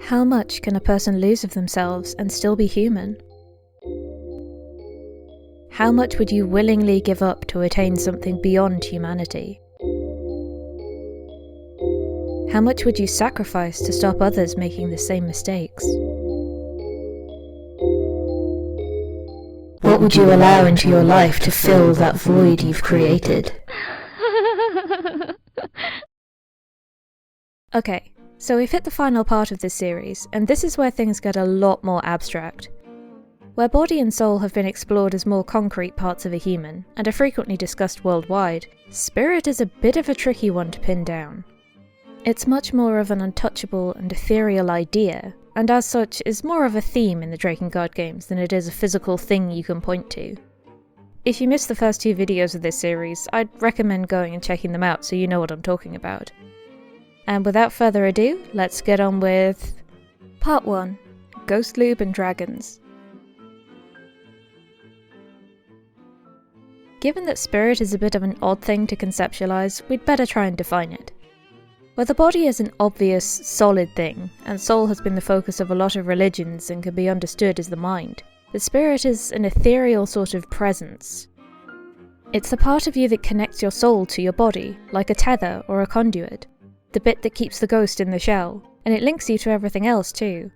How much can a person lose of themselves and still be human? How much would you willingly give up to attain something beyond humanity? How much would you sacrifice to stop others making the same mistakes? What would you allow into your life to fill that void you've created? Okay, so we've hit the final part of this series, and this is where things get a lot more abstract. Where body and soul have been explored as more concrete parts of a human, and are frequently discussed worldwide, spirit is a bit of a tricky one to pin down. It's much more of an untouchable and ethereal idea, and as such is more of a theme in the Drakengard games than it is a physical thing you can point to. If you missed the first 2 videos of this series, I'd recommend going and checking them out so you know what I'm talking about. And without further ado, let's get on with Part 1, Ghost Lube and Dragons. Given that spirit is a bit of an odd thing to conceptualize, we'd better try and define it. Where the body is an obvious, solid thing, and soul has been the focus of a lot of religions and can be understood as the mind, the spirit is an ethereal sort of presence. It's the part of you that connects your soul to your body, like a tether or a conduit, the bit that keeps the ghost in the shell, and it links you to everything else too.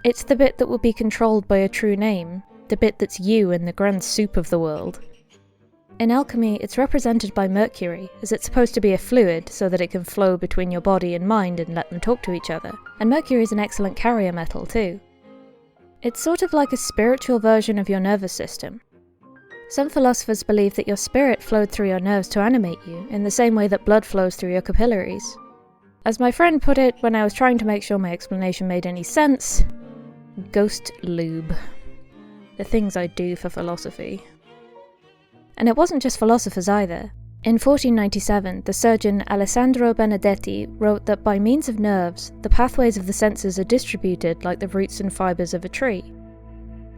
It's the bit that will be controlled by a true name, the bit that's you in the grand soup of the world. In alchemy, it's represented by mercury, as it's supposed to be a fluid so that it can flow between your body and mind and let them talk to each other, and mercury is an excellent carrier metal too. It's sort of like a spiritual version of your nervous system. Some philosophers believe that your spirit flowed through your nerves to animate you, in the same way that blood flows through your capillaries. As my friend put it when I was trying to make sure my explanation made any sense, ghost lube. The things I do for philosophy. And it wasn't just philosophers either. In 1497, the surgeon Alessandro Benedetti wrote that by means of nerves, the pathways of the senses are distributed like the roots and fibres of a tree.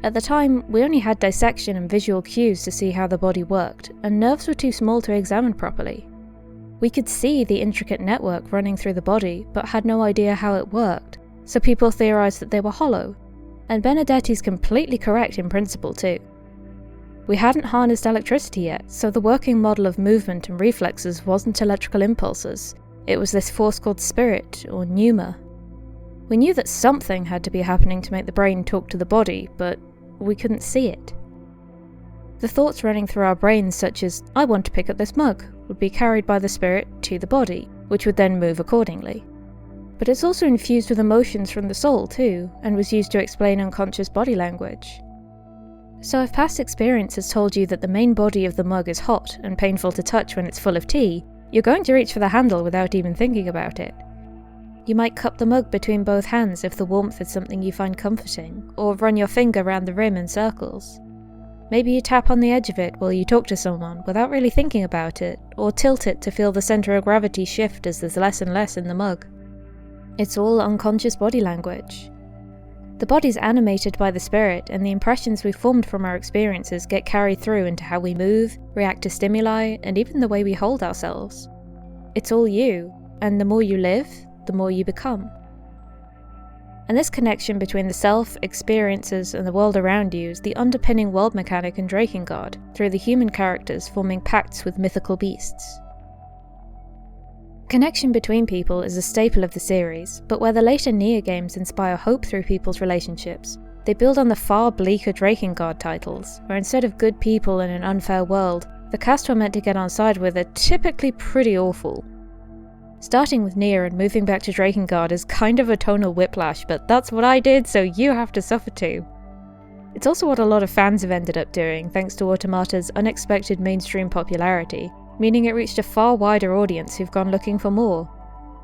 At the time, we only had dissection and visual cues to see how the body worked, and nerves were too small to examine properly. We could see the intricate network running through the body, but had no idea how it worked, so people theorised that they were hollow. And Benedetti's completely correct in principle too. We hadn't harnessed electricity yet, so the working model of movement and reflexes wasn't electrical impulses. It was this force called spirit, or humour. We knew that something had to be happening to make the brain talk to the body, but we couldn't see it. The thoughts running through our brains, such as, I want to pick up this mug, would be carried by the spirit to the body, which would then move accordingly. But it's also infused with emotions from the soul too, and was used to explain unconscious body language. So if past experience has told you that the main body of the mug is hot and painful to touch when it's full of tea, you're going to reach for the handle without even thinking about it. You might cup the mug between both hands if the warmth is something you find comforting, or run your finger around the rim in circles. Maybe you tap on the edge of it while you talk to someone without really thinking about it, or tilt it to feel the centre of gravity shift as there's less and less in the mug. It's all unconscious body language. The body's animated by the spirit, and the impressions we formed from our experiences get carried through into how we move, react to stimuli, and even the way we hold ourselves. It's all you, and the more you live, the more you become. And this connection between the self, experiences, and the world around you is the underpinning world mechanic in Drakengard, through the human characters forming pacts with mythical beasts. Connection between people is a staple of the series, but where the later Nier games inspire hope through people's relationships, they build on the far bleaker Drakengard titles, where instead of good people in an unfair world, the cast we're meant to get on side with are typically pretty awful. Starting with Nier and moving back to Drakengard is kind of a tonal whiplash, but that's what I did, so you have to suffer too. It's also what a lot of fans have ended up doing, thanks to Automata's unexpected mainstream popularity, meaning it reached a far wider audience who've gone looking for more.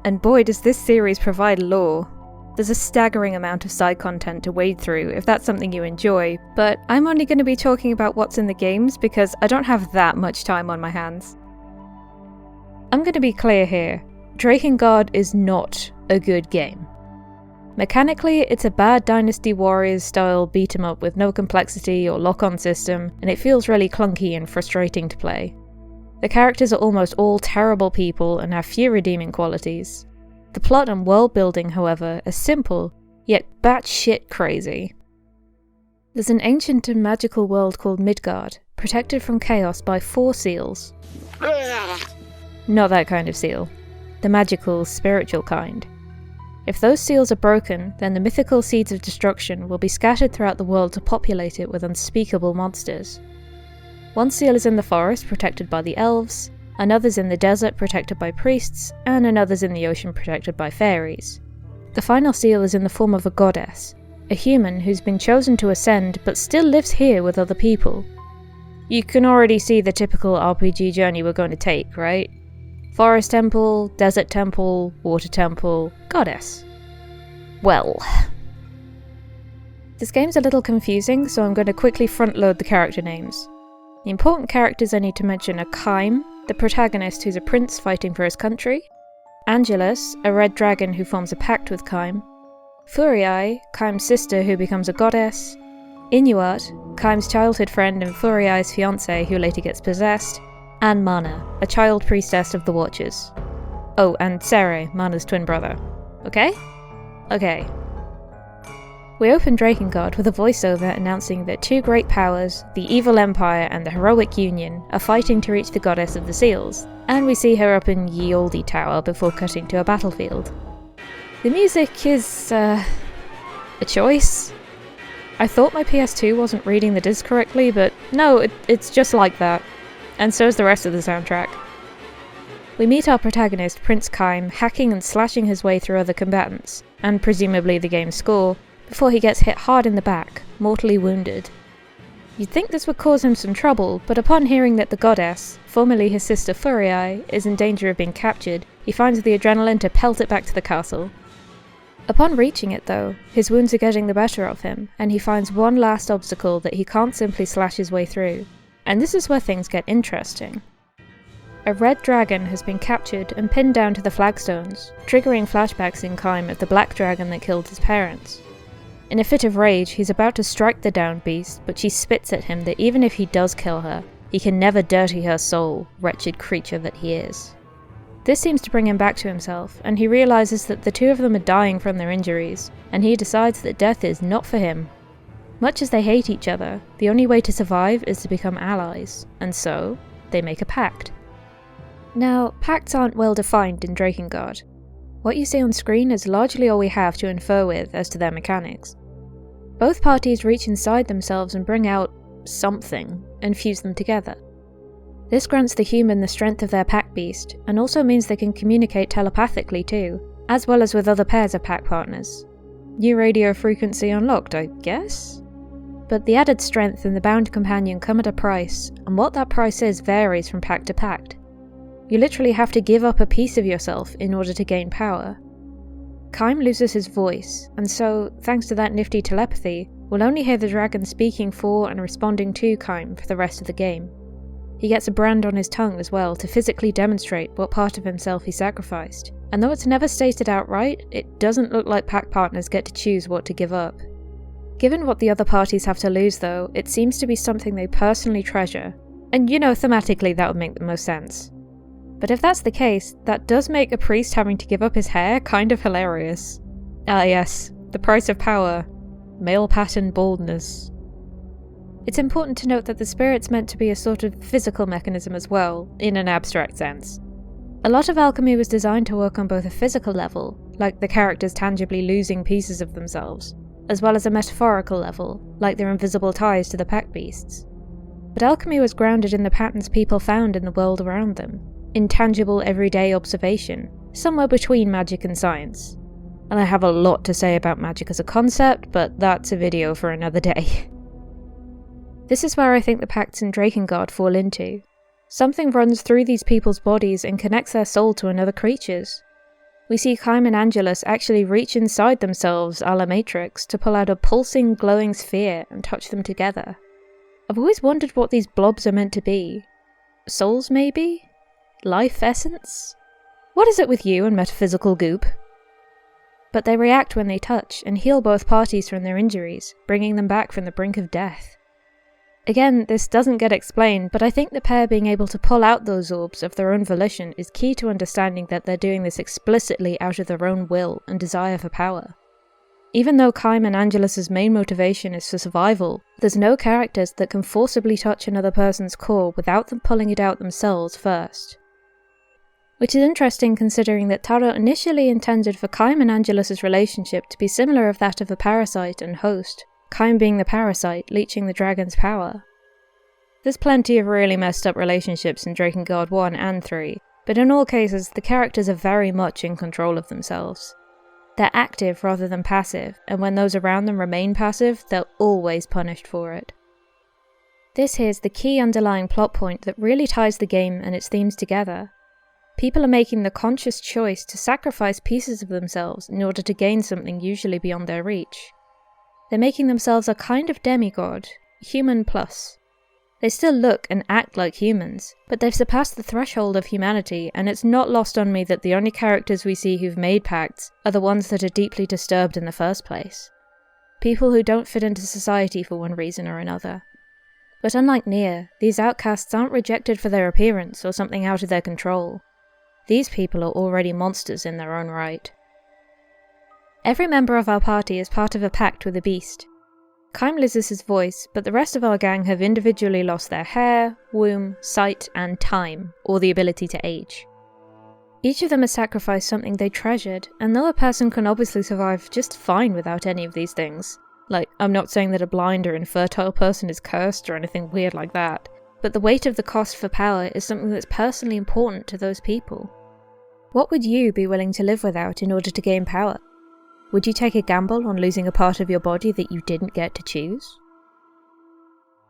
And boy does this series provide lore. There's a staggering amount of side content to wade through if that's something you enjoy, but I'm only going to be talking about what's in the games because I don't have that much time on my hands. I'm going to be clear here, Drakengard is not a good game. Mechanically, it's a bad Dynasty Warriors style beat 'em up with no complexity or lock-on system, and it feels really clunky and frustrating to play. The characters are almost all terrible people and have few redeeming qualities. The plot and world building, however, are simple, yet batshit crazy. There's an ancient and magical world called Midgard, protected from chaos by 4 seals. Not that kind of seal. The magical, spiritual kind. If those seals are broken, then the mythical seeds of destruction will be scattered throughout the world to populate it with unspeakable monsters. One seal is in the forest, protected by the elves, another's in the desert, protected by priests, and another's in the ocean, protected by fairies. The final seal is in the form of a goddess, a human who's been chosen to ascend but still lives here with other people. You can already see the typical RPG journey we're going to take, right? Forest temple, desert temple, water temple, goddess. Well. This game's a little confusing, so I'm going to quickly front-load the character names. The important characters I need to mention are Kaim, the protagonist who's a prince fighting for his country, Angelus, a red dragon who forms a pact with Kaim, Furiae, Kaim's sister who becomes a goddess, Inuart, Kaim's childhood friend and Furiae's fiancé who later gets possessed, and Mana, a child priestess of the Watchers. Oh, and Sere, Mana's twin brother. Okay? Okay. We open Drakengard with a voiceover announcing that 2 great powers, the Evil Empire and the Heroic Union, are fighting to reach the goddess of the seals, and we see her up in Ye Olde Tower before cutting to a battlefield. The music is, a choice. I thought my PS2 wasn't reading the disc correctly, but no, it's just like that. And so is the rest of the soundtrack. We meet our protagonist, Prince Kaim, hacking and slashing his way through other combatants, and presumably the game's score, before he gets hit hard in the back, mortally wounded. You'd think this would cause him some trouble, but upon hearing that the goddess, formerly his sister Furiae, is in danger of being captured, he finds the adrenaline to pelt it back to the castle. Upon reaching it though, his wounds are getting the better of him, and he finds one last obstacle that he can't simply slash his way through. And this is where things get interesting. A red dragon has been captured and pinned down to the flagstones, triggering flashbacks in Kaim of the black dragon that killed his parents. In a fit of rage, he's about to strike the downed beast, but she spits at him that even if he does kill her, he can never dirty her soul, wretched creature that he is. This seems to bring him back to himself, and he realises that the 2 of them are dying from their injuries, and he decides that death is not for him. Much as they hate each other, the only way to survive is to become allies, and so, they make a pact. Now, pacts aren't well defined in Drakengard. What you see on screen is largely all we have to infer with as to their mechanics. Both parties reach inside themselves and bring out something, and fuse them together. This grants the human the strength of their pack beast, and also means they can communicate telepathically too, as well as with other pairs of pack partners. New radio frequency unlocked, I guess? But the added strength and the bound companion come at a price, and what that price is varies from pact to pact. You literally have to give up a piece of yourself in order to gain power. Kaim loses his voice, and so, thanks to that nifty telepathy, we'll only hear the dragon speaking for and responding to Kaim for the rest of the game. He gets a brand on his tongue as well to physically demonstrate what part of himself he sacrificed, and though it's never stated outright, it doesn't look like pack partners get to choose what to give up. Given what the other parties have to lose though, it seems to be something they personally treasure, and thematically that would make the most sense. But if that's the case, that does make a priest having to give up his hair kind of hilarious. Ah yes, the price of power. Male pattern baldness. It's important to note that the spirit's meant to be a sort of physical mechanism as well, in an abstract sense. A lot of alchemy was designed to work on both a physical level, like the characters tangibly losing pieces of themselves, as well as a metaphorical level, like their invisible ties to the pack beasts. But alchemy was grounded in the patterns people found in the world around them, intangible everyday observation, somewhere between magic and science. And I have a lot to say about magic as a concept, but that's a video for another day. This is where I think the pacts in Drakengard fall into. Something runs through these people's bodies and connects their soul to another creature's. We see Kaim and Angelus actually reach inside themselves a la Matrix to pull out a pulsing, glowing sphere and touch them together. I've always wondered what these blobs are meant to be. Souls, maybe? Life essence? What is it with you and metaphysical goop? But they react when they touch and heal both parties from their injuries, bringing them back from the brink of death. Again, this doesn't get explained, but I think the pair being able to pull out those orbs of their own volition is key to understanding that they're doing this explicitly out of their own will and desire for power. Even though Kaim and Angelus's main motivation is for survival, there's no characters that can forcibly touch another person's core without them pulling it out themselves first. Which is interesting considering that Taro initially intended for Kaim and Angelus's relationship to be similar of that of a parasite and host, Kaim being the parasite, leeching the dragon's power. There's plenty of really messed up relationships in Drakengard 1 and 3, but in all cases the characters are very much in control of themselves. They're active rather than passive, and when those around them remain passive, they're always punished for it. This here's the key underlying plot point that really ties the game and its themes together. People are making the conscious choice to sacrifice pieces of themselves in order to gain something usually beyond their reach. They're making themselves a kind of demigod, human plus. They still look and act like humans, but they've surpassed the threshold of humanity, and it's not lost on me that the only characters we see who've made pacts are the ones that are deeply disturbed in the first place. People who don't fit into society for one reason or another. But unlike Nier, these outcasts aren't rejected for their appearance or something out of their control. These people are already monsters in their own right. Every member of our party is part of a pact with a beast. Kaim loses his voice, but the rest of our gang have individually lost their hair, womb, sight, and time, or the ability to age. Each of them has sacrificed something they treasured, and though a person can obviously survive just fine without any of these things, like, I'm not saying that a blind or infertile person is cursed or anything weird like that, but the weight of the cost for power is something that's personally important to those people. What would you be willing to live without in order to gain power? Would you take a gamble on losing a part of your body that you didn't get to choose?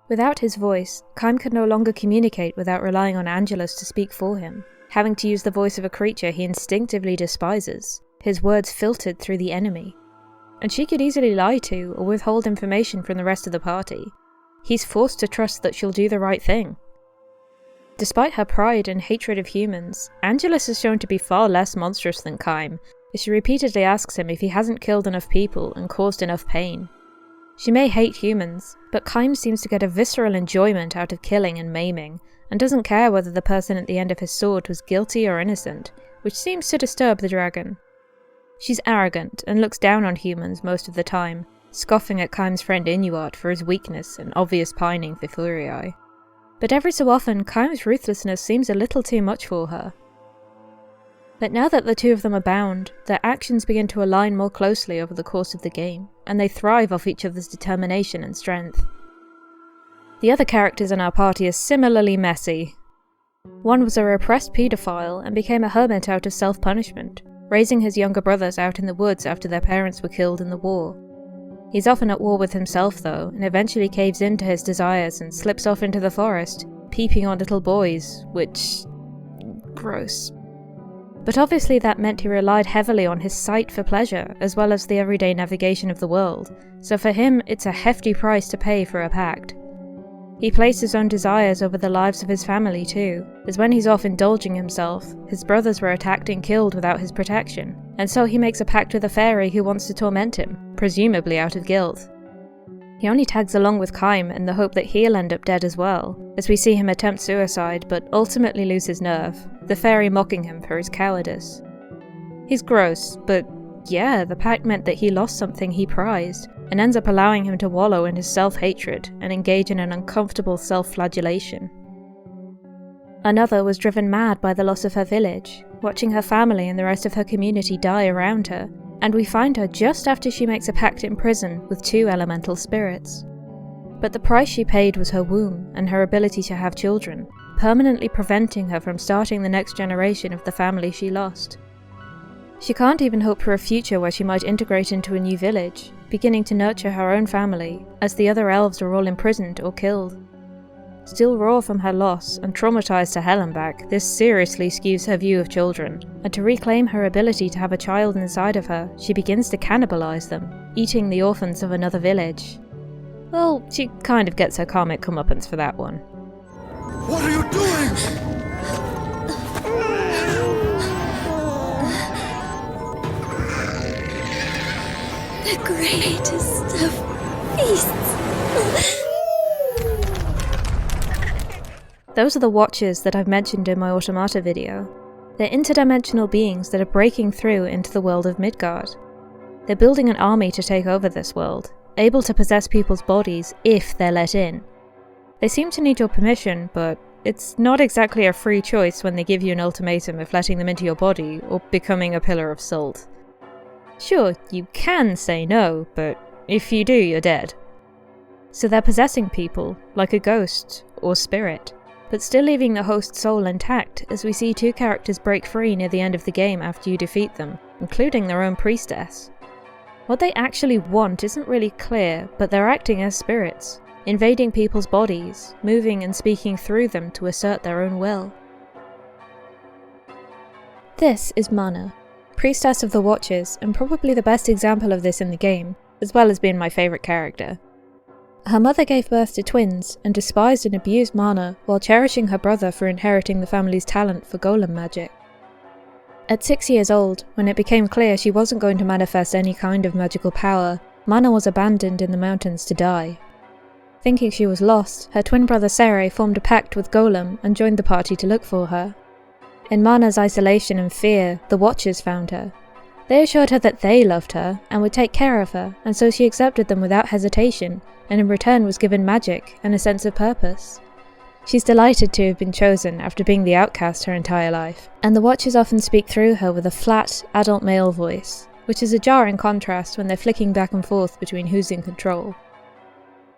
Without his voice, Kaim could no longer communicate without relying on Angelus to speak for him, having to use the voice of a creature he instinctively despises, his words filtered through the enemy. And she could easily lie to or withhold information from the rest of the party. He's forced to trust that she'll do the right thing. Despite her pride and hatred of humans, Angelus is shown to be far less monstrous than Kaim, as she repeatedly asks him if he hasn't killed enough people and caused enough pain. She may hate humans, but Kaim seems to get a visceral enjoyment out of killing and maiming, and doesn't care whether the person at the end of his sword was guilty or innocent, which seems to disturb the dragon. She's arrogant and looks down on humans most of the time, scoffing at Kaim's friend Inuart for his weakness and obvious pining for Furiae. But every so often, Kaim's ruthlessness seems a little too much for her. But now that the two of them are bound, their actions begin to align more closely over the course of the game, and they thrive off each other's determination and strength. The other characters in our party are similarly messy. One was a repressed paedophile and became a hermit out of self-punishment, raising his younger brothers out in the woods after their parents were killed in the war. He's often at war with himself though, and eventually caves in to his desires and slips off into the forest, peeping on little boys, which... gross. But obviously that meant he relied heavily on his sight for pleasure, as well as the everyday navigation of the world, so for him it's a hefty price to pay for a pact. He placed his own desires over the lives of his family too, as when he's off indulging himself, his brothers were attacked and killed without his protection, and so he makes a pact with a fairy who wants to torment him, presumably out of guilt. He only tags along with Kaim in the hope that he'll end up dead as well, as we see him attempt suicide but ultimately lose his nerve, the fairy mocking him for his cowardice. He's gross, but yeah, the pact meant that he lost something he prized, and ends up allowing him to wallow in his self-hatred and engage in an uncomfortable self-flagellation. Another was driven mad by the loss of her village, watching her family and the rest of her community die around her, and we find her just after she makes a pact in prison with two elemental spirits. But the price she paid was her womb and her ability to have children, permanently preventing her from starting the next generation of the family she lost. She can't even hope for a future where she might integrate into a new village, beginning to nurture her own family, as the other elves are all imprisoned or killed. Still raw from her loss and traumatized to hell and back, this seriously skews her view of children, and to reclaim her ability to have a child inside of her, she begins to cannibalize them, eating the orphans of another village. Well, she kind of gets her karmic comeuppance for that one. What are you doing? The greatest of feasts. Those are the Watchers that I've mentioned in my Automata video. They're interdimensional beings that are breaking through into the world of Midgard. They're building an army to take over this world, able to possess people's bodies if they're let in. They seem to need your permission, but it's not exactly a free choice when they give you an ultimatum of letting them into your body or becoming a pillar of salt. Sure, you can say no, but if you do, you're dead. So they're possessing people, like a ghost or spirit, but still leaving the host's soul intact as we see two characters break free near the end of the game after you defeat them, including their own priestess. What they actually want isn't really clear, but they're acting as spirits, invading people's bodies, moving and speaking through them to assert their own will. This is Mana, priestess of the Watchers, and probably the best example of this in the game, as well as being my favourite character. Her mother gave birth to twins, and despised and abused Mana while cherishing her brother for inheriting the family's talent for golem magic. At 6 years old, when it became clear she wasn't going to manifest any kind of magical power, Mana was abandoned in the mountains to die. Thinking she was lost, her twin brother Sere formed a pact with Golem and joined the party to look for her. In Mana's isolation and fear, the Watchers found her. They assured her that they loved her and would take care of her, and so she accepted them without hesitation, and in return was given magic and a sense of purpose. She's delighted to have been chosen after being the outcast her entire life, and the Watchers often speak through her with a flat, adult male voice, which is a jarring contrast when they're flicking back and forth between who's in control.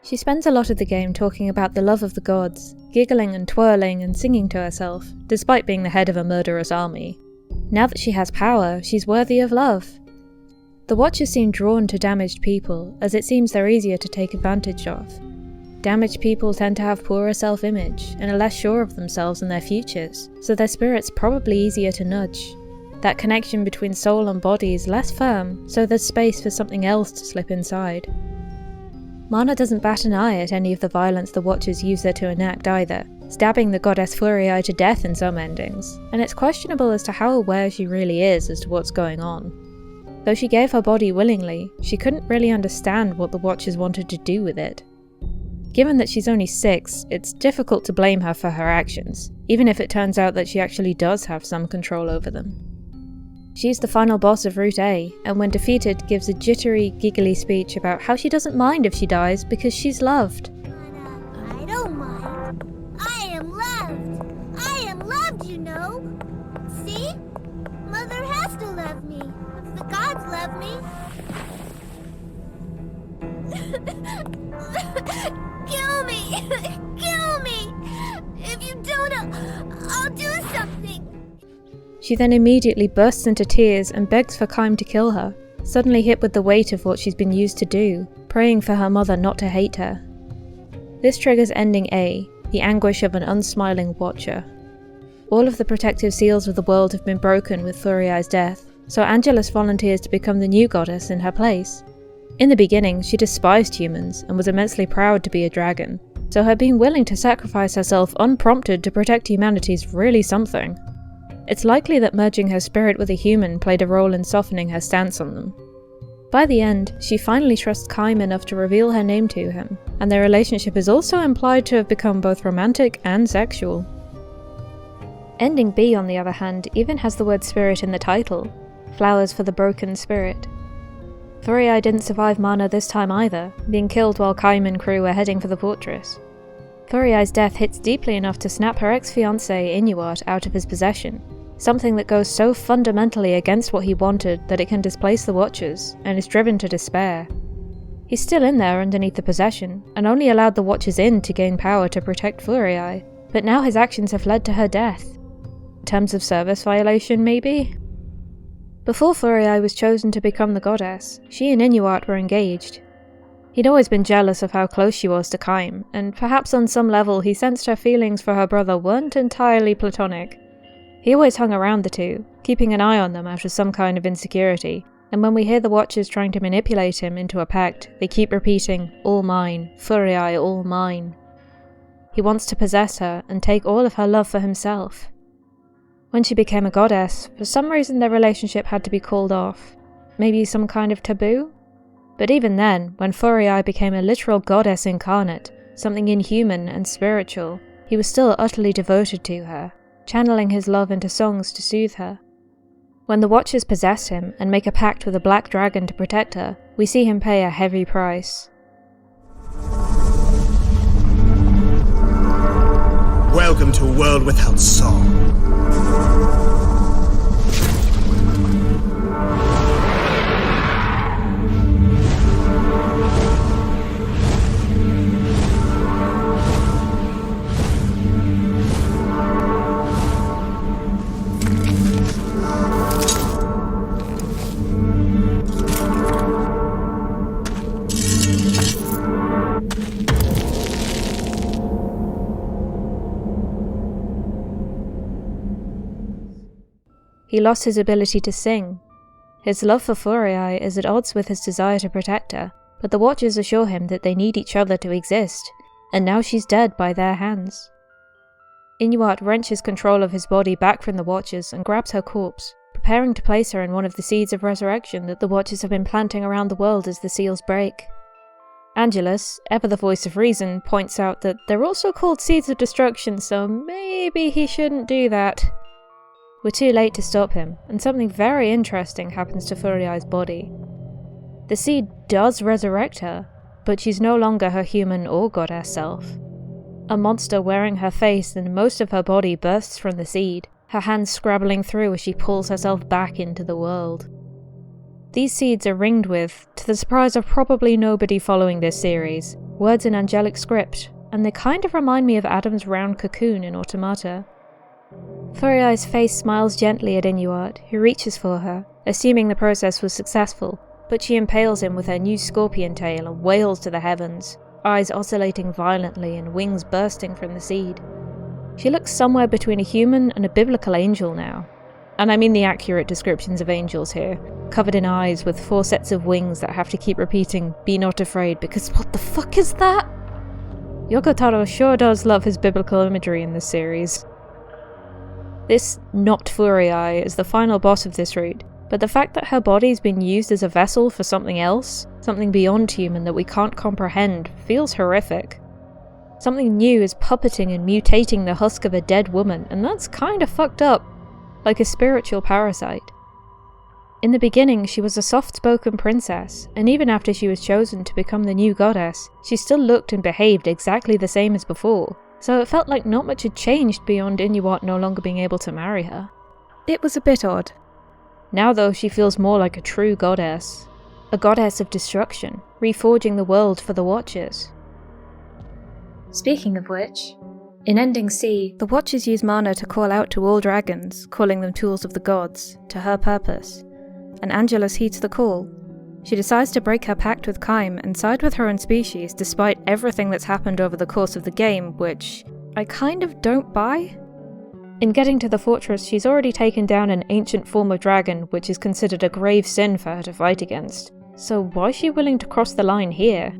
She spends a lot of the game talking about the love of the gods, giggling and twirling and singing to herself, despite being the head of a murderous army. Now that she has power, she's worthy of love. The Watchers seem drawn to damaged people, as it seems they're easier to take advantage of. Damaged people tend to have poorer self-image, and are less sure of themselves and their futures, so their spirit's probably easier to nudge. That connection between soul and body is less firm, so there's space for something else to slip inside. Mana doesn't bat an eye at any of the violence the Watchers use her to enact either, stabbing the goddess Furiae to death in some endings, and it's questionable as to how aware she really is as to what's going on. Though she gave her body willingly, she couldn't really understand what the Watchers wanted to do with it. Given that she's only 6, it's difficult to blame her for her actions, even if it turns out that she actually does have some control over them. She's the final boss of Route A, and when defeated gives a jittery, giggly speech about how she doesn't mind if she dies because she's loved. I don't mind. I am loved. I am loved, you know. See? Mother has to love me. The gods love me. Kill me! Kill me! If you don't, I'll do something! She then immediately bursts into tears and begs for Kaim to kill her, suddenly hit with the weight of what she's been used to do, praying for her mother not to hate her. This triggers ending A, the anguish of an unsmiling Watcher. All of the protective seals of the world have been broken with Furiae's death, so Angelus volunteers to become the new goddess in her place. In the beginning, she despised humans and was immensely proud to be a dragon, so her being willing to sacrifice herself unprompted to protect humanity is really something. It's likely that merging her spirit with a human played a role in softening her stance on them. By the end, she finally trusts Kaim enough to reveal her name to him, and their relationship is also implied to have become both romantic and sexual. Ending B, on the other hand, even has the word spirit in the title, flowers for the broken spirit. Furiae didn't survive Mana this time either, being killed while Kaim and crew were heading for the fortress. Furiae's death hits deeply enough to snap her ex-fiancé Inuart out of his possession, something that goes so fundamentally against what he wanted that it can displace the Watchers, and is driven to despair. He's still in there underneath the possession, and only allowed the Watchers in to gain power to protect Furiae, but now his actions have led to her death. Terms of service violation, maybe? Before Furiae was chosen to become the goddess, she and Inuart were engaged. He'd always been jealous of how close she was to Kaim, and perhaps on some level he sensed her feelings for her brother weren't entirely platonic. He always hung around the two, keeping an eye on them out of some kind of insecurity, and when we hear the Watchers trying to manipulate him into a pact, they keep repeating, "All mine, Furiae, all mine." He wants to possess her and take all of her love for himself. When she became a goddess, for some reason their relationship had to be called off. Maybe some kind of taboo? But even then, when Furiae became a literal goddess incarnate, something inhuman and spiritual, he he was still utterly devoted to her, channeling his love into songs to soothe her. When the Watchers possess him and make a pact with a black dragon to protect her, we see him pay a heavy price. Welcome to a world without song. He lost his ability to sing. His love for Furii is at odds with his desire to protect her, but the Watchers assure him that they need each other to exist, and now she's dead by their hands. Inuart wrenches control of his body back from the Watchers and grabs her corpse, preparing to place her in one of the seeds of resurrection that the Watchers have been planting around the world as the seals break. Angelus, ever the voice of reason, points out that they're also called seeds of destruction, so maybe he shouldn't do that. We're too late to stop him, and something very interesting happens to Furii's body. The seed does resurrect her, but she's no longer her human or goddess self. A monster wearing her face and most of her body bursts from the seed, her hands scrabbling through as she pulls herself back into the world. These seeds are ringed with, to the surprise of probably nobody following this series, words in angelic script, and they kind of remind me of Adam's round cocoon in Automata. Furii's face smiles gently at Inuart, who reaches for her, assuming the process was successful, but she impales him with her new scorpion tail and wails to the heavens, eyes oscillating violently and wings bursting from the seed. She looks somewhere between a human and a biblical angel now. And I mean the accurate descriptions of angels here, covered in eyes with 4 sets of wings that have to keep repeating, "Be not afraid," because what the fuck is that? Yoko Taro sure does love his biblical imagery in this series. This not Furii is the final boss of this route, but the fact that her body's been used as a vessel for something else, something beyond human that we can't comprehend, feels horrific. Something new is puppeting and mutating the husk of a dead woman, and that's kinda fucked up, like a spiritual parasite. In the beginning, she was a soft-spoken princess, and even after she was chosen to become the new goddess, she still looked and behaved exactly the same as before. So it felt like not much had changed beyond Inuart no longer being able to marry her. It was a bit odd. Now though, she feels more like a true goddess. A goddess of destruction, reforging the world for the Watchers. Speaking of which, in Ending C, the Watchers use mana to call out to all dragons, calling them tools of the gods, to her purpose, and Angelus heeds the call. She decides to break her pact with Kaim and side with her own species despite everything that's happened over the course of the game, which I kind of don't buy. In getting to the fortress, she's already taken down an ancient form of dragon, which is considered a grave sin for her to fight against. So why is she willing to cross the line here?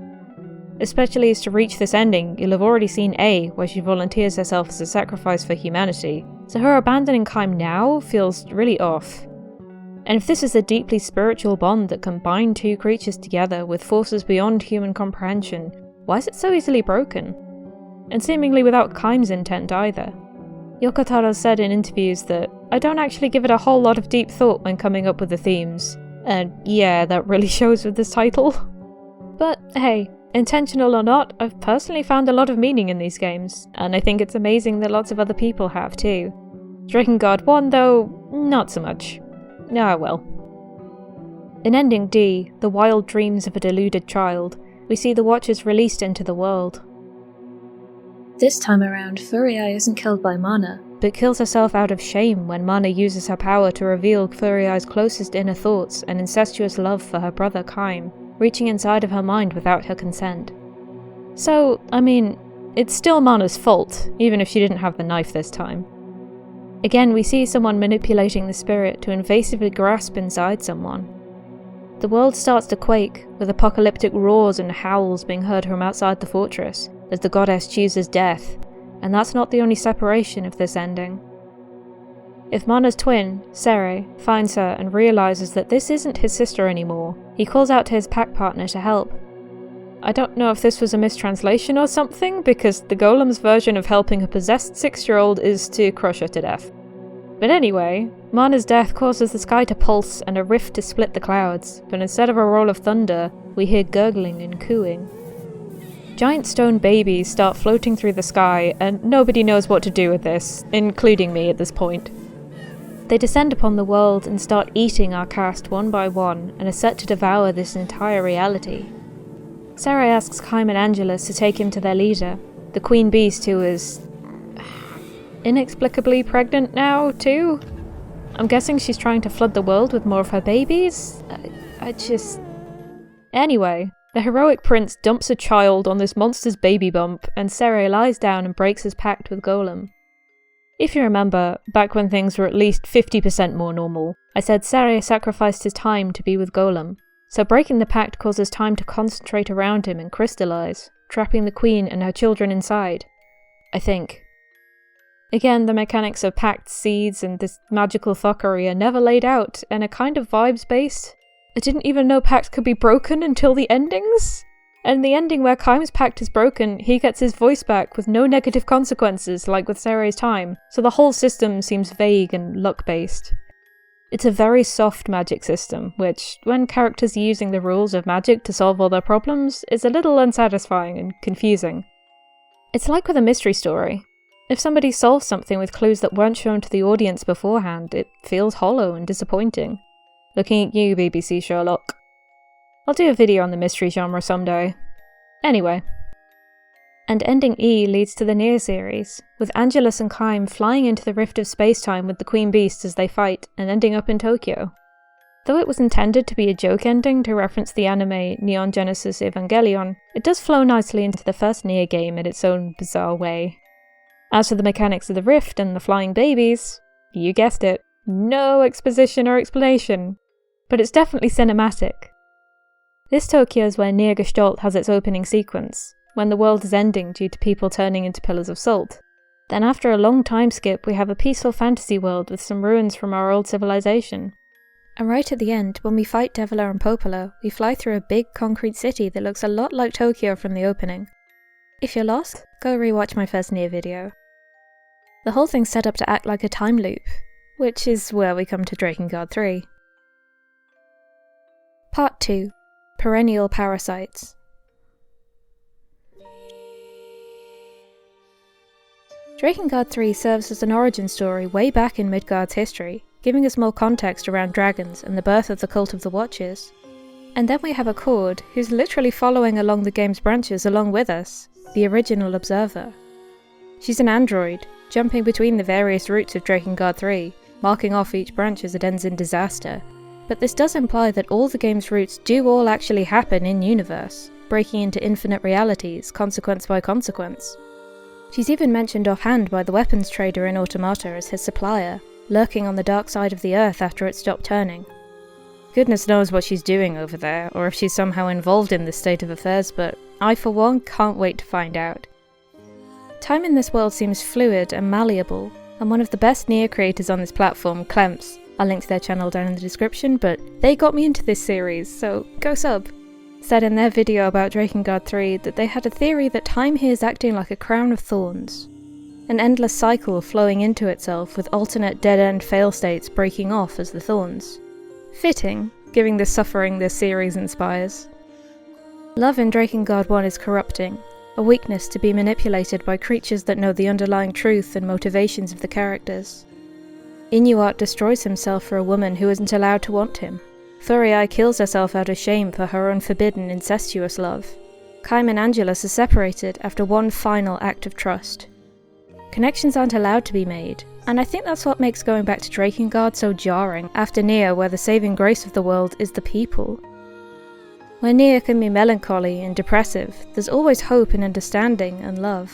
Especially as to reach this ending, you'll have already seen A, where she volunteers herself as a sacrifice for humanity, so her abandoning Kaim now feels really off. And if this is a deeply spiritual bond that can bind 2 creatures together with forces beyond human comprehension, why is it so easily broken? And seemingly without Kaim's intent either. Yoko Taro said in interviews that, "I don't actually give it a whole lot of deep thought when coming up with the themes." And yeah, that really shows with this title. But hey, intentional or not, I've personally found a lot of meaning in these games, and I think it's amazing that lots of other people have too. Drakengard 1 though, not so much. Ah well. In Ending D, the wild dreams of a deluded child, we see the Watchers released into the world. This time around, Furii isn't killed by mana, but kills herself out of shame when Mana uses her power to reveal Furii's closest inner thoughts and incestuous love for her brother Kaim, reaching inside of her mind without her consent. So, I mean, it's still Mana's fault, even if she didn't have the knife this time. Again, we see someone manipulating the spirit to invasively grasp inside someone. The world starts to quake, with apocalyptic roars and howls being heard from outside the fortress, as the goddess chooses death, and that's not the only separation of this ending. If Mana's twin, Sere, finds her and realises that this isn't his sister anymore, he calls out to his pack partner to help. I don't know if this was a mistranslation or something, because the golem's version of helping a possessed 6-year-old is to crush her to death. But anyway, Mana's death causes the sky to pulse and a rift to split the clouds, but instead of a roll of thunder, we hear gurgling and cooing. Giant stone babies start floating through the sky, and nobody knows what to do with this, including me at this point. They descend upon the world and start eating our cast one by one, and are set to devour this entire reality. Sarah asks Chaim and Angelus to take him to their leader, the queen beast who is inexplicably pregnant now, too? I'm guessing she's trying to flood the world with more of her babies? Anyway, the heroic prince dumps a child on this monster's baby bump, and Sarah lies down and breaks his pact with Golem. If you remember, back when things were at least 50% more normal, I said Sarah sacrificed his time to be with Golem, so breaking the pact causes time to concentrate around him and crystallize, trapping the queen and her children inside. I think. Again, the mechanics of pact seeds and this magical fuckery are never laid out, and are kind of vibes-based. I didn't even know pact could be broken until the endings? And the ending where Chaim's pact is broken, he gets his voice back with no negative consequences like with Sarah's time, so the whole system seems vague and luck-based. It's a very soft magic system, which, when characters are using the rules of magic to solve all their problems, is a little unsatisfying and confusing. It's like with a mystery story. If somebody solves something with clues that weren't shown to the audience beforehand, it feels hollow and disappointing. Looking at you, BBC Sherlock. I'll do a video on the mystery genre someday. Anyway. And ending E leads to the Nier series, with Angelus and Chaim flying into the rift of space-time with the Queen Beast as they fight, and ending up in Tokyo. Though it was intended to be a joke ending to reference the anime Neon Genesis Evangelion, it does flow nicely into the first Nier game in its own bizarre way. As for the mechanics of the rift and the flying babies, you guessed it, no exposition or explanation. But it's definitely cinematic. This Tokyo is where Nier Gestalt has its opening sequence, when the world is ending due to people turning into pillars of salt. Then after a long time skip, we have a peaceful fantasy world with some ruins from our old civilization. And right at the end, when we fight Devila and Popolo, we fly through a big concrete city that looks a lot like Tokyo from the opening. If you're lost, go rewatch my first Nier video. The whole thing's set up to act like a time loop, which is where we come to Drakengard 3. Part 2. Perennial Parasites. Drakengard 3 serves as an origin story way back in Midgard's history, giving us more context around dragons and the birth of the Cult of the Watchers. And then we have a Cord, who's literally following along the game's branches along with us, the original observer. She's an android, jumping between the various routes of Drakengard 3, marking off each branch as it ends in disaster. But this does imply that all the game's routes do all actually happen in-universe, breaking into infinite realities, consequence by consequence. She's even mentioned offhand by the weapons trader in Automata as his supplier, lurking on the dark side of the Earth after it stopped turning. Goodness knows what she's doing over there, or if she's somehow involved in this state of affairs, but I for one can't wait to find out. Time in this world seems fluid and malleable, and one of the best Nier creators on this platform, Clemps, I'll link to their channel down in the description, but they got me into this series, so go sub, said in their video about Drakengard 3 that they had a theory that time here is acting like a crown of thorns. An endless cycle flowing into itself with alternate dead-end fail states breaking off as the thorns. Fitting, given the suffering this series inspires. Love in Drakengard 1 is corrupting, a weakness to be manipulated by creatures that know the underlying truth and motivations of the characters. Inuart destroys himself for a woman who isn't allowed to want him. Thuriai kills herself out of shame for her own forbidden, incestuous love. Chaim and Angelus are separated after one final act of trust. Connections aren't allowed to be made, and I think that's what makes going back to Drakengard so jarring after Nier, where the saving grace of the world is the people. Where Nier can be melancholy and depressive, there's always hope and understanding and love.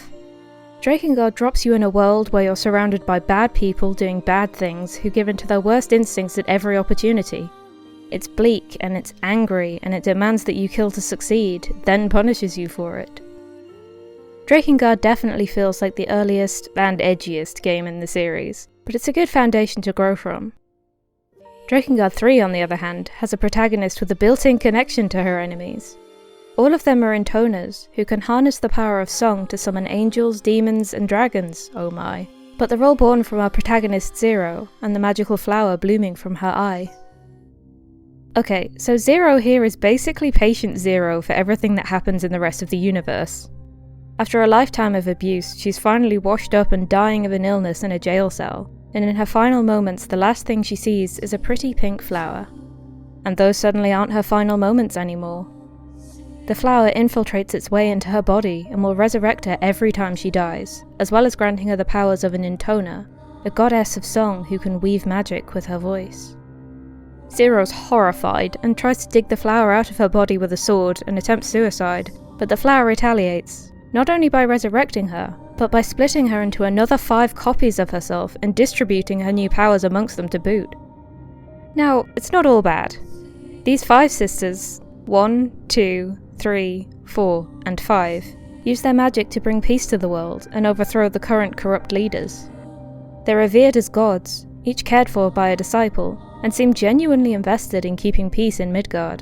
Drakengard drops you in a world where you're surrounded by bad people doing bad things who give in to their worst instincts at every opportunity. It's bleak and it's angry and it demands that you kill to succeed, then punishes you for it. Drakengard definitely feels like the earliest and edgiest game in the series, but it's a good foundation to grow from. Drakengard 3, on the other hand, has a protagonist with a built-in connection to her enemies. All of them are intoners, who can harness the power of song to summon angels, demons, and dragons, oh my. But they're all born from our protagonist Zero, and the magical flower blooming from her eye. Okay, so Zero here is basically patient zero for everything that happens in the rest of the universe. After a lifetime of abuse, she's finally washed up and dying of an illness in a jail cell, and in her final moments the last thing she sees is a pretty pink flower. And those suddenly aren't her final moments anymore. The flower infiltrates its way into her body and will resurrect her every time she dies, as well as granting her the powers of an intoner, a goddess of song who can weave magic with her voice. Zero's horrified and tries to dig the flower out of her body with a sword and attempts suicide, but the flower retaliates, not only by resurrecting her, but by splitting her into another 5 copies of herself and distributing her new powers amongst them to boot. Now, it's not all bad. These 5 sisters, 1, 2, 3, 4, and 5, use their magic to bring peace to the world and overthrow the current corrupt leaders. They're revered as gods, each cared for by a disciple, and seem genuinely invested in keeping peace in Midgard.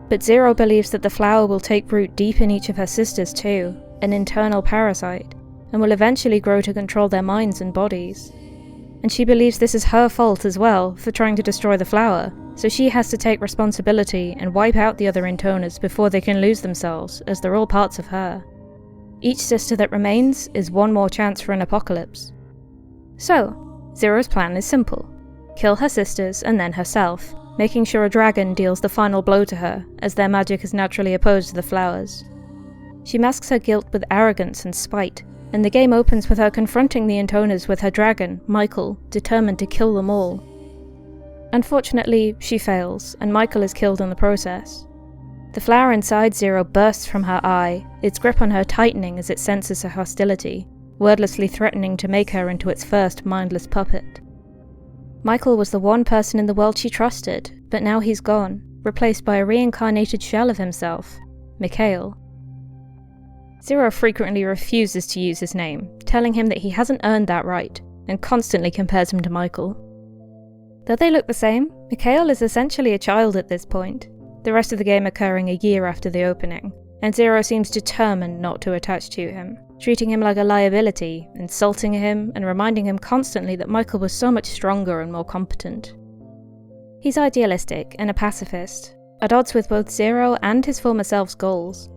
But Zero believes that the flower will take root deep in each of her sisters too, an internal parasite, and will eventually grow to control their minds and bodies. And she believes this is her fault as well for trying to destroy the flower, so she has to take responsibility and wipe out the other intoners before they can lose themselves, as they're all parts of her. Each sister that remains is one more chance for an apocalypse. So, Zero's plan is simple. Kill her sisters and then herself, making sure a dragon deals the final blow to her, as their magic is naturally opposed to the flowers. She masks her guilt with arrogance and spite, and the game opens with her confronting the intoners with her dragon, Michael, determined to kill them all. Unfortunately, she fails, and Michael is killed in the process. The flower inside Zero bursts from her eye, its grip on her tightening as it senses her hostility, wordlessly threatening to make her into its first mindless puppet. Michael was the one person in the world she trusted, but now he's gone, replaced by a reincarnated shell of himself, Mikhail. Zero frequently refuses to use his name, telling him that he hasn't earned that right, and constantly compares him to Michael. Though they look the same, Mikhail is essentially a child at this point, the rest of the game occurring a year after the opening, and Zero seems determined not to attach to him, treating him like a liability, insulting him, and reminding him constantly that Michael was so much stronger and more competent. He's idealistic and a pacifist, at odds with both Zero and his former self's goals.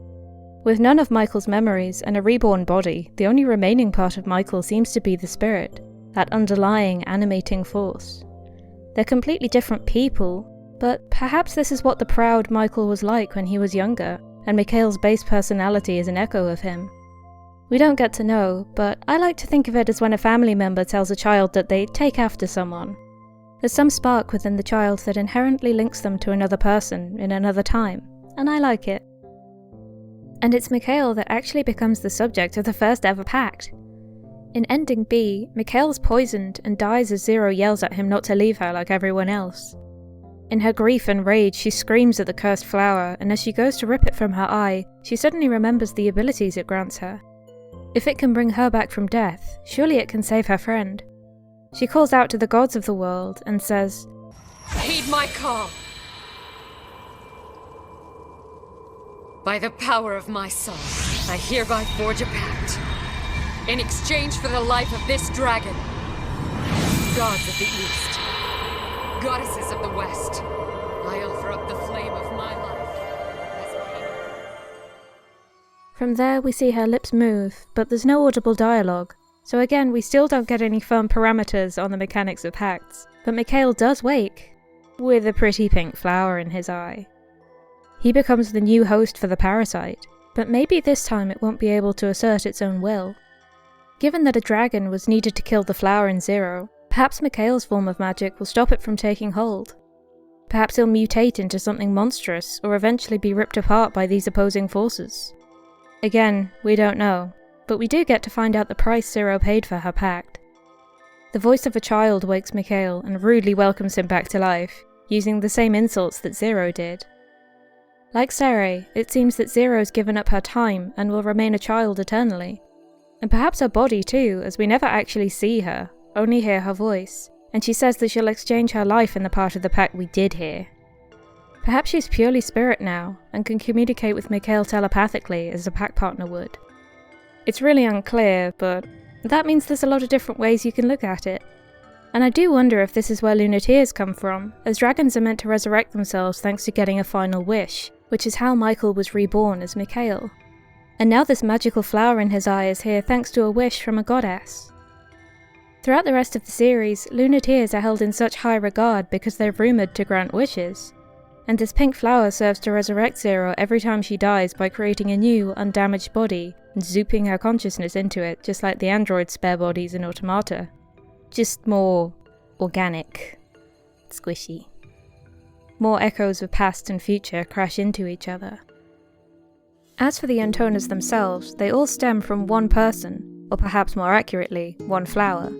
With none of Michael's memories and a reborn body, the only remaining part of Michael seems to be the spirit, that underlying animating force. They're completely different people, but perhaps this is what the proud Michael was like when he was younger, and Mikhail's base personality is an echo of him. We don't get to know, but I like to think of it as when a family member tells a child that they take after someone. There's some spark within the child that inherently links them to another person in another time, and I like it. And it's Mikhail that actually becomes the subject of the first ever pact. In Ending B, Mikhail's poisoned and dies as Zero yells at him not to leave her like everyone else. In her grief and rage, she screams at the cursed flower, and as she goes to rip it from her eye, she suddenly remembers the abilities it grants her. If it can bring her back from death, surely it can save her friend. She calls out to the gods of the world and says, "Heed my call! By the power of my song, I hereby forge a pact. In exchange for the life of this dragon, gods of the east, goddesses of the west, I offer up the flame of my life as payment." From there we see her lips move, but there's no audible dialogue, so again we still don't get any firm parameters on the mechanics of pacts, but Mikhail does wake, with a pretty pink flower in his eye. He becomes the new host for the parasite, but maybe this time it won't be able to assert its own will. Given that a dragon was needed to kill the flower in Zero, perhaps Mikhail's form of magic will stop it from taking hold. Perhaps he'll mutate into something monstrous, or eventually be ripped apart by these opposing forces. Again, we don't know, but we do get to find out the price Zero paid for her pact. The voice of a child wakes Mikhail and rudely welcomes him back to life, using the same insults that Zero did. Like Sere, it seems that Zero's given up her time and will remain a child eternally. And perhaps her body too, as we never actually see her, only hear her voice, and she says that she'll exchange her life in the part of the pact we did hear. Perhaps she's purely spirit now, and can communicate with Mikhail telepathically as a pack partner would. It's really unclear, but that means there's a lot of different ways you can look at it. And I do wonder if this is where lunatiers come from, as dragons are meant to resurrect themselves thanks to getting a final wish, which is how Michael was reborn as Mikhail. And now this magical flower in his eye is here thanks to a wish from a goddess. Throughout the rest of the series, lunatiers are held in such high regard because they're rumoured to grant wishes. And this pink flower serves to resurrect Zero every time she dies by creating a new, undamaged body and zooping her consciousness into it, just like the android spare bodies in Automata. Just more organic, squishy. More echoes of past and future crash into each other. As for the Untoners themselves, they all stem from one person, or perhaps more accurately, one flower.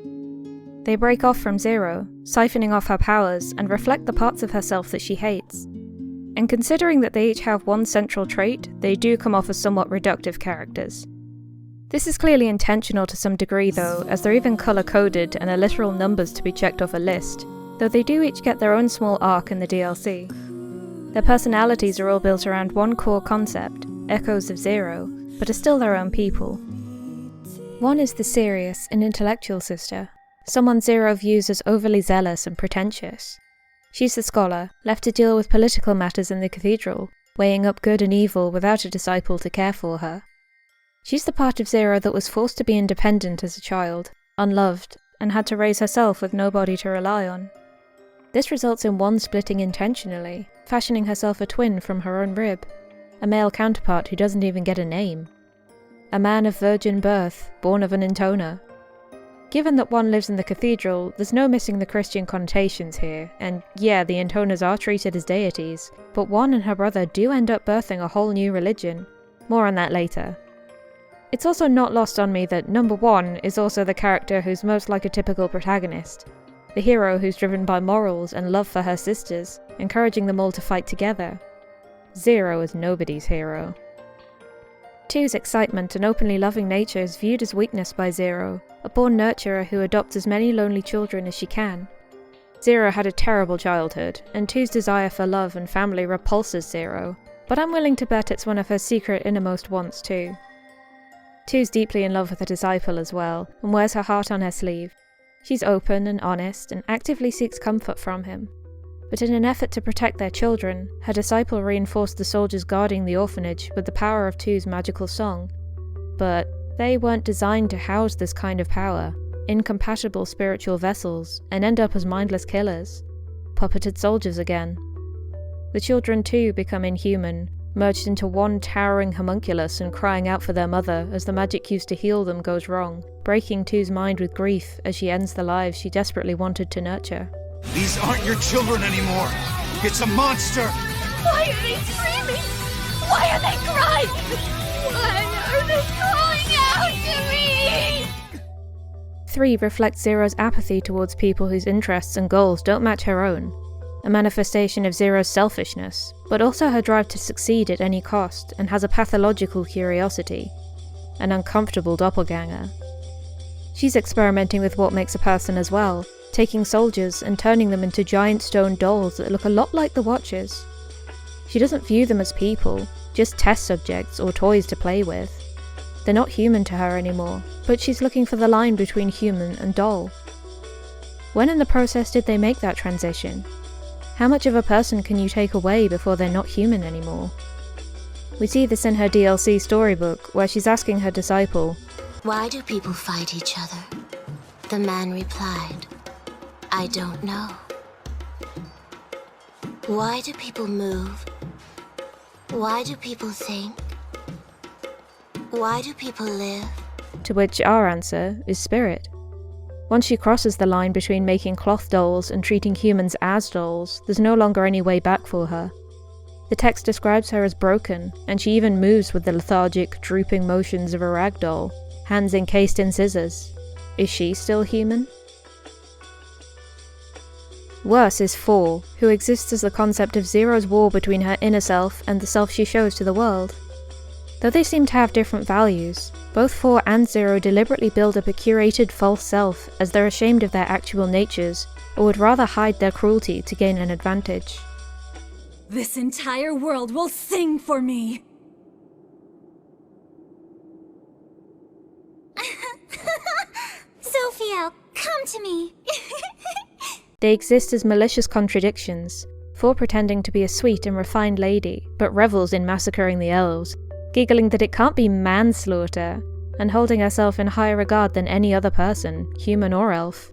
They break off from Zero, siphoning off her powers and reflect the parts of herself that she hates. And considering that they each have one central trait, they do come off as somewhat reductive characters. This is clearly intentional to some degree though, as they're even colour-coded and are literal numbers to be checked off a list, though they do each get their own small arc in the DLC. Their personalities are all built around one core concept, echoes of Zero, but are still their own people. One is the serious and intellectual sister, someone Zero views as overly zealous and pretentious. She's the scholar, left to deal with political matters in the cathedral, weighing up good and evil without a disciple to care for her. She's the part of Zero that was forced to be independent as a child, unloved, and had to raise herself with nobody to rely on. This results in one splitting intentionally, fashioning herself a twin from her own rib, a male counterpart who doesn't even get a name. A man of virgin birth, born of an Untoner. Given that one lives in the cathedral, there's no missing the Christian connotations here, and yeah, the Untoners are treated as deities, but one and her brother do end up birthing a whole new religion. More on that later. It's also not lost on me that number 1 is also the character who's most like a typical protagonist. The hero who's driven by morals and love for her sisters, encouraging them all to fight together. Zero is nobody's hero. 2's excitement and openly loving nature is viewed as weakness by Zero, a born nurturer who adopts as many lonely children as she can. Zero had a terrible childhood, and 2's desire for love and family repulses Zero, but I'm willing to bet it's one of her secret innermost wants too. 2's deeply in love with her disciple as well, and wears her heart on her sleeve. She's open and honest, and actively seeks comfort from him. But in an effort to protect their children, her disciple reinforced the soldiers guarding the orphanage with the power of 2's magical song. But they weren't designed to house this kind of power, incompatible spiritual vessels, and end up as mindless killers. Puppeted soldiers again. The children too become inhuman, merged into one towering homunculus and crying out for their mother as the magic used to heal them goes wrong, breaking 2's mind with grief as she ends the lives she desperately wanted to nurture. These aren't your children anymore. It's a monster. Why are they screaming? Why are they crying? Why are they crying out to me? 3 reflects Zero's apathy towards people whose interests and goals don't match her own, a manifestation of Zero's selfishness, but also her drive to succeed at any cost, and has a pathological curiosity, an uncomfortable doppelganger. She's experimenting with what makes a person as well, taking soldiers and turning them into giant stone dolls that look a lot like the Watchers. She doesn't view them as people, just test subjects or toys to play with. They're not human to her anymore, but she's looking for the line between human and doll. When in the process did they make that transition? How much of a person can you take away before they're not human anymore? We see this in her DLC storybook, where she's asking her disciple, "Why do people fight each other?" The man replied, "I don't know." Why do people move? Why do people think? Why do people live? To which our answer is spirit. Once she crosses the line between making cloth dolls and treating humans as dolls, there's no longer any way back for her. The text describes her as broken, and she even moves with the lethargic, drooping motions of a rag doll, hands encased in scissors. Is she still human? Worse is 4, who exists as the concept of Zero's war between her inner self and the self she shows to the world. Though they seem to have different values, both 4 and Zero deliberately build up a curated false self as they're ashamed of their actual natures, or would rather hide their cruelty to gain an advantage. This entire world will sing for me! Sophia, come to me. They exist as malicious contradictions, for pretending to be a sweet and refined lady, but revels in massacring the elves, giggling that it can't be manslaughter, and holding herself in higher regard than any other person, human or elf.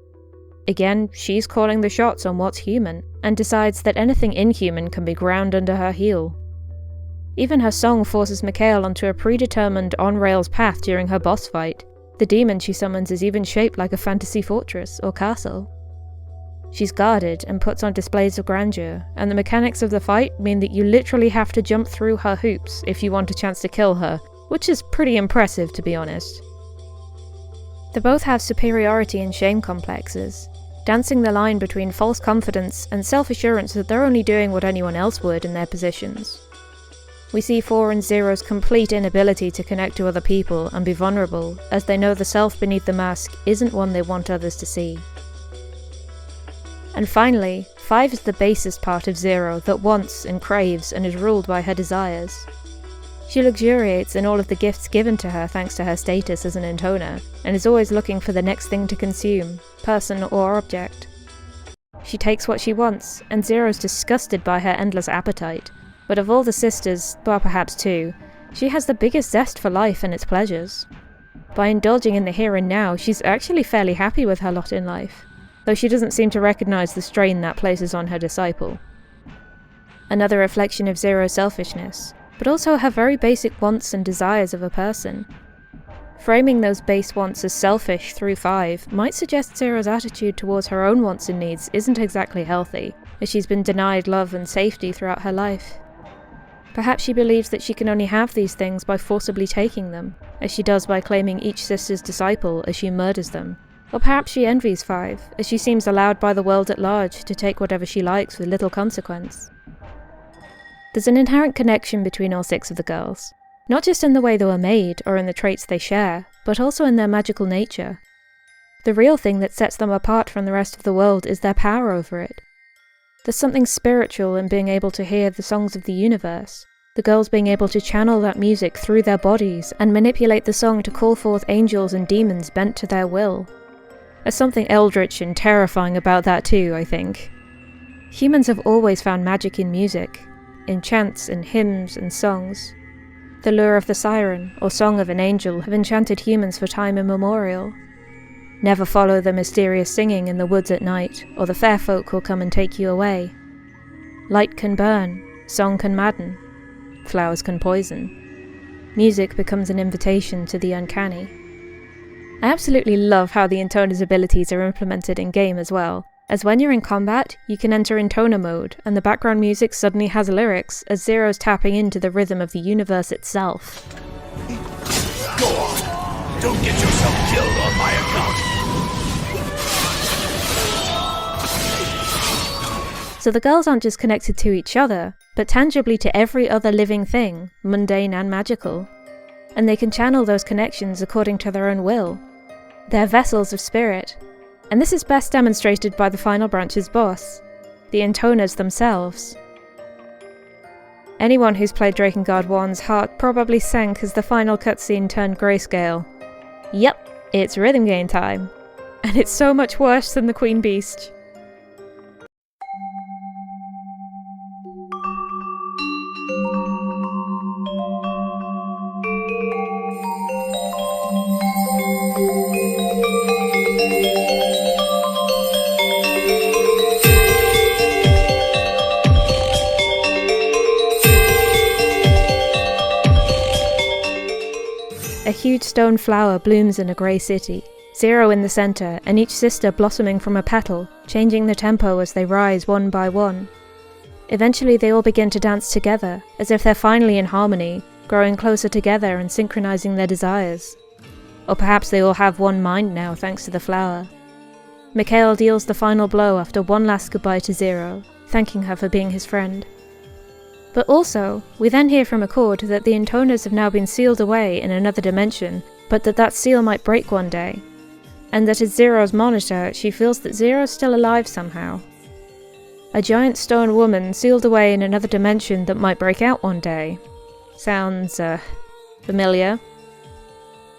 Again, she's calling the shots on what's human, and decides that anything inhuman can be ground under her heel. Even her song forces Mikhail onto a predetermined on-rails path during her boss fight. The demon she summons is even shaped like a fantasy fortress or castle. She's guarded and puts on displays of grandeur, and the mechanics of the fight mean that you literally have to jump through her hoops if you want a chance to kill her, which is pretty impressive to be honest. They both have superiority and shame complexes, dancing the line between false confidence and self-assurance that they're only doing what anyone else would in their positions. We see 4 and 0's complete inability to connect to other people and be vulnerable, as they know the self beneath the mask isn't one they want others to see. And finally, 5 is the basest part of 0 that wants and craves and is ruled by her desires. She luxuriates in all of the gifts given to her thanks to her status as an intoner, and is always looking for the next thing to consume, person or object. She takes what she wants, and 0's disgusted by her endless appetite, but of all the sisters, well perhaps 2, she has the biggest zest for life and its pleasures. By indulging in the here and now, she's actually fairly happy with her lot in life, though she doesn't seem to recognise the strain that places on her disciple. Another reflection of 0's selfishness, but also her very basic wants and desires of a person. Framing those base wants as selfish through 5 might suggest 0's attitude towards her own wants and needs isn't exactly healthy, as she's been denied love and safety throughout her life. Perhaps she believes that she can only have these things by forcibly taking them, as she does by claiming each sister's disciple as she murders them. Or perhaps she envies 5, as she seems allowed by the world at large to take whatever she likes with little consequence. There's an inherent connection between all 6 of the girls, not just in the way they were made or in the traits they share, but also in their magical nature. The real thing that sets them apart from the rest of the world is their power over it. There's something spiritual in being able to hear the songs of the universe, the girls being able to channel that music through their bodies and manipulate the song to call forth angels and demons bent to their will. There's something eldritch and terrifying about that too, I think. Humans have always found magic in music, in chants and hymns and songs. The lure of the siren, or song of an angel, have enchanted humans for time immemorial. Never follow the mysterious singing in the woods at night, or the fair folk will come and take you away. Light can burn, song can madden, flowers can poison. Music becomes an invitation to the uncanny. I absolutely love how the intoner's abilities are implemented in-game as well, as when you're in combat, you can enter intoner mode, and the background music suddenly has lyrics as 0's tapping into the rhythm of the universe itself. Go on! Don't get yourself killed on my account! So the girls aren't just connected to each other, but tangibly to every other living thing, mundane and magical. And they can channel those connections according to their own will. They're vessels of spirit. And this is best demonstrated by the final branch's boss, the intoners themselves. Anyone who's played Drakengard 1's heart probably sank as the final cutscene turned grayscale. Yep, it's rhythm game time. And it's so much worse than the Queen Beast. A huge stone flower blooms in a grey city, 0 in the centre, and each sister blossoming from a petal, changing the tempo as they rise one by one. Eventually they all begin to dance together, as if they're finally in harmony, growing closer together and synchronizing their desires. Or perhaps they all have one mind now thanks to the flower. Mikhail deals the final blow after one last goodbye to 0, thanking her for being his friend. But also, we then hear from Accord that the intoners have now been sealed away in another dimension, but that seal might break one day. And that as 0's monitor, she feels that 0's still alive somehow. A giant stone woman sealed away in another dimension that might break out one day. Sounds, familiar?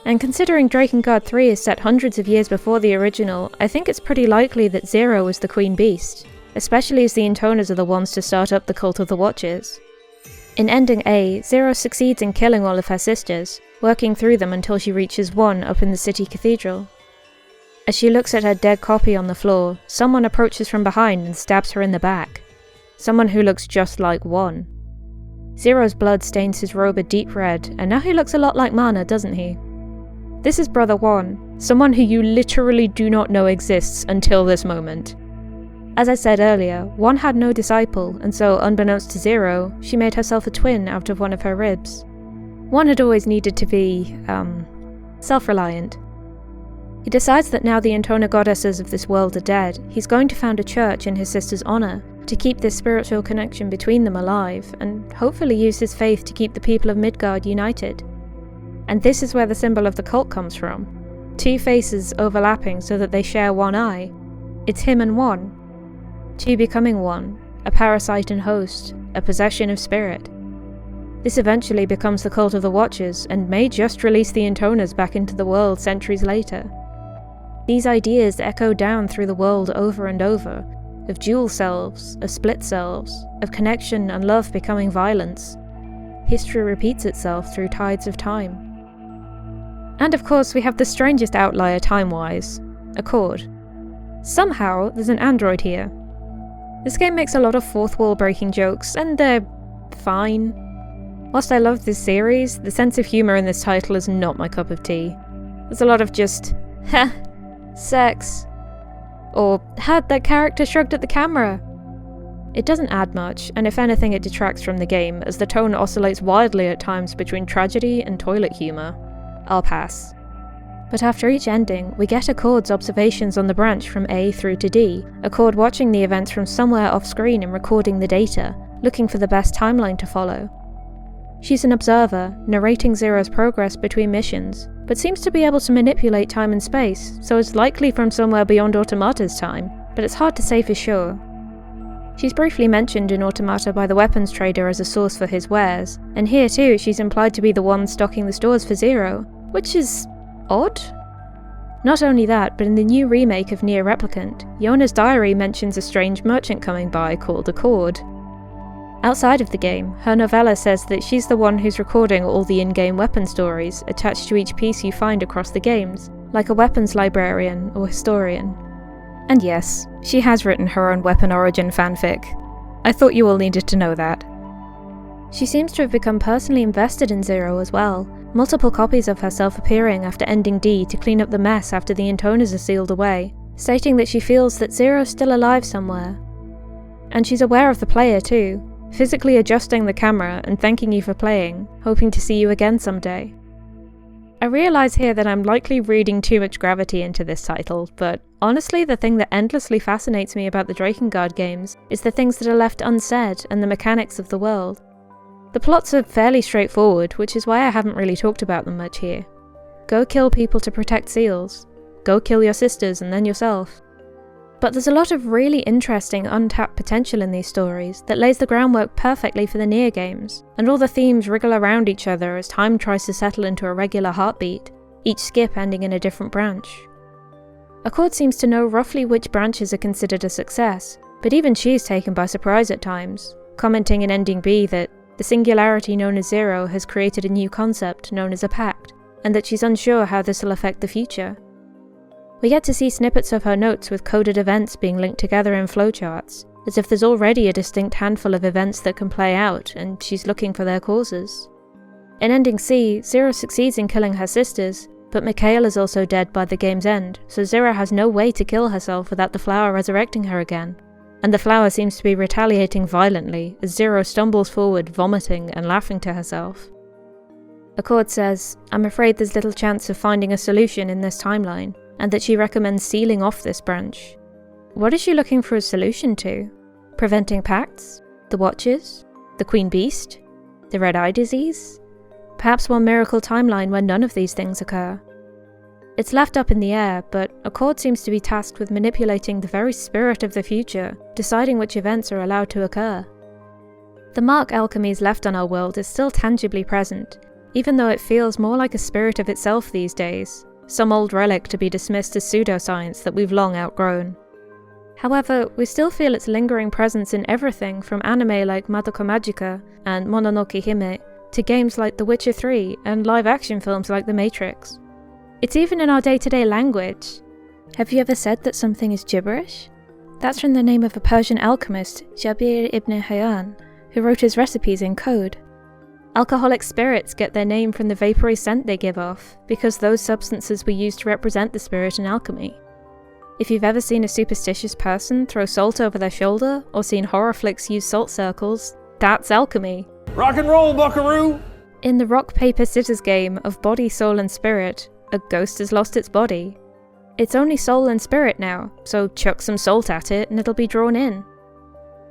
And considering Drakengard 3 is set hundreds of years before the original, I think it's pretty likely that Zero was the Queen Beast, especially as the Intoners are the ones to start up the Cult of the Watchers. In Ending A, Zero succeeds in killing all of her sisters, working through them until she reaches one up in the city cathedral. As she looks at her dead copy on the floor, someone approaches from behind and stabs her in the back. Someone who looks just like One. Zero's blood stains his robe a deep red, and now he looks a lot like Mana, doesn't he? This is Brother One, someone who you literally do not know exists until this moment. As I said earlier, One had no disciple, and so unbeknownst to Zero, she made herself a twin out of one of her ribs. One had always needed to be, self-reliant. He decides that now the Intoner goddesses of this world are dead, he's going to found a church in his sister's honour, to keep this spiritual connection between them alive, and hopefully use his faith to keep the people of Midgard united. And this is where the symbol of the cult comes from. Two faces overlapping so that they share one eye. It's him and One. Two becoming one, a parasite and host, a possession of spirit. This eventually becomes the Cult of the Watchers, and may just release the Intoners back into the world centuries later. These ideas echo down through the world over and over, of dual selves, of split selves, of connection and love becoming violence. History repeats itself through tides of time. And of course we have the strangest outlier time-wise, Accord. Somehow there's an android here. This game makes a lot of fourth wall breaking jokes, and they're fine. Whilst I love this series, the sense of humour in this title is not my cup of tea. There's a lot of just, heh, sex. Or, had that character shrugged at the camera. It doesn't add much, and if anything it detracts from the game, as the tone oscillates wildly at times between tragedy and toilet humour. I'll pass. But after each ending, we get Accord's observations on the branch from A through to D, Accord watching the events from somewhere off screen and recording the data, looking for the best timeline to follow. She's an observer, narrating Zero's progress between missions, but seems to be able to manipulate time and space, so it's likely from somewhere beyond Automata's time, but it's hard to say for sure. She's briefly mentioned in Automata by the weapons trader as a source for his wares, and here too she's implied to be the one stocking the stores for Zero, which is odd? Not only that, but in the new remake of Nier Replicant, Yona's diary mentions a strange merchant coming by called Accord. Outside of the game, her novella says that she's the one who's recording all the in-game weapon stories attached to each piece you find across the games, like a weapons librarian or historian. And yes, she has written her own weapon origin fanfic. I thought you all needed to know that. She seems to have become personally invested in Zero as well, multiple copies of herself appearing after ending D to clean up the mess after the Intoners are sealed away, stating that she feels that Zero's still alive somewhere. And she's aware of the player too, physically adjusting the camera and thanking you for playing, hoping to see you again someday. I realise here that I'm likely reading too much gravity into this title, but honestly the thing that endlessly fascinates me about the Drakengard games is the things that are left unsaid and the mechanics of the world. The plots are fairly straightforward, which is why I haven't really talked about them much here. Go kill people to protect seals. Go kill your sisters and then yourself. But there's a lot of really interesting untapped potential in these stories that lays the groundwork perfectly for the Nier games, and all the themes wriggle around each other as time tries to settle into a regular heartbeat, each skip ending in a different branch. Accord seems to know roughly which branches are considered a success, but even she's taken by surprise at times, commenting in Ending B that the singularity known as Zero has created a new concept known as a pact, and that she's unsure how this will affect the future. We get to see snippets of her notes with coded events being linked together in flowcharts, as if there's already a distinct handful of events that can play out, and she's looking for their causes. In Ending C, Zero succeeds in killing her sisters, but Mikhail is also dead by the game's end, so Zero has no way to kill herself without the flower resurrecting her again. And the flower seems to be retaliating violently as Zero stumbles forward, vomiting and laughing to herself. Accord says, "I'm afraid there's little chance of finding a solution in this timeline, and that she recommends sealing off this branch." What is she looking for a solution to? Preventing pacts? The Watchers? The Queen Beast? The Red Eye disease? Perhaps one miracle timeline where none of these things occur. It's left up in the air, but Accord seems to be tasked with manipulating the very spirit of the future, deciding which events are allowed to occur. The mark alchemy's left on our world is still tangibly present, even though it feels more like a spirit of itself these days, some old relic to be dismissed as pseudoscience that we've long outgrown. However, we still feel its lingering presence in everything from anime like Madoka Magica and Mononoke Hime, to games like The Witcher 3 and live-action films like The Matrix. It's even in our day-to-day language. Have you ever said that something is gibberish? That's from the name of a Persian alchemist, Jabir ibn Hayyan, who wrote his recipes in code. Alcoholic spirits get their name from the vapory scent they give off, because those substances were used to represent the spirit in alchemy. If you've ever seen a superstitious person throw salt over their shoulder, or seen horror flicks use salt circles, that's alchemy. Rock and roll, buckaroo! In the rock, paper, scissors game of body, soul and spirit, a ghost has lost its body. It's only soul and spirit now, so chuck some salt at it and it'll be drawn in.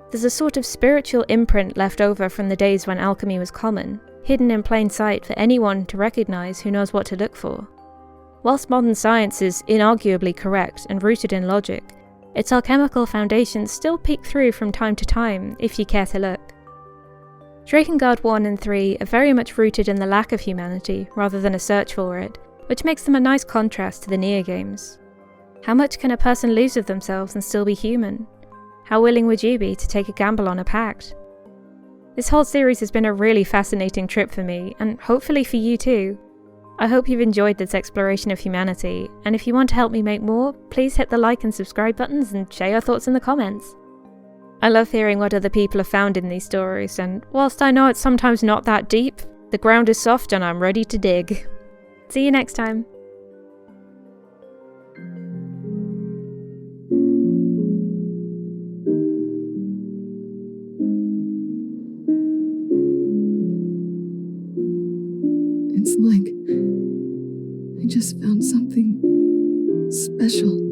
There's a sort of spiritual imprint left over from the days when alchemy was common, hidden in plain sight for anyone to recognise who knows what to look for. Whilst modern science is inarguably correct and rooted in logic, its alchemical foundations still peek through from time to time if you care to look. Drakengard 1 and 3 are very much rooted in the lack of humanity rather than a search for it, which makes them a nice contrast to the Nier games. How much can a person lose of themselves and still be human? How willing would you be to take a gamble on a pact? This whole series has been a really fascinating trip for me, and hopefully for you too. I hope you've enjoyed this exploration of humanity, and if you want to help me make more, please hit the like and subscribe buttons and share your thoughts in the comments. I love hearing what other people have found in these stories, and whilst I know it's sometimes not that deep, the ground is soft and I'm ready to dig. See you next time. It's like I just found something special.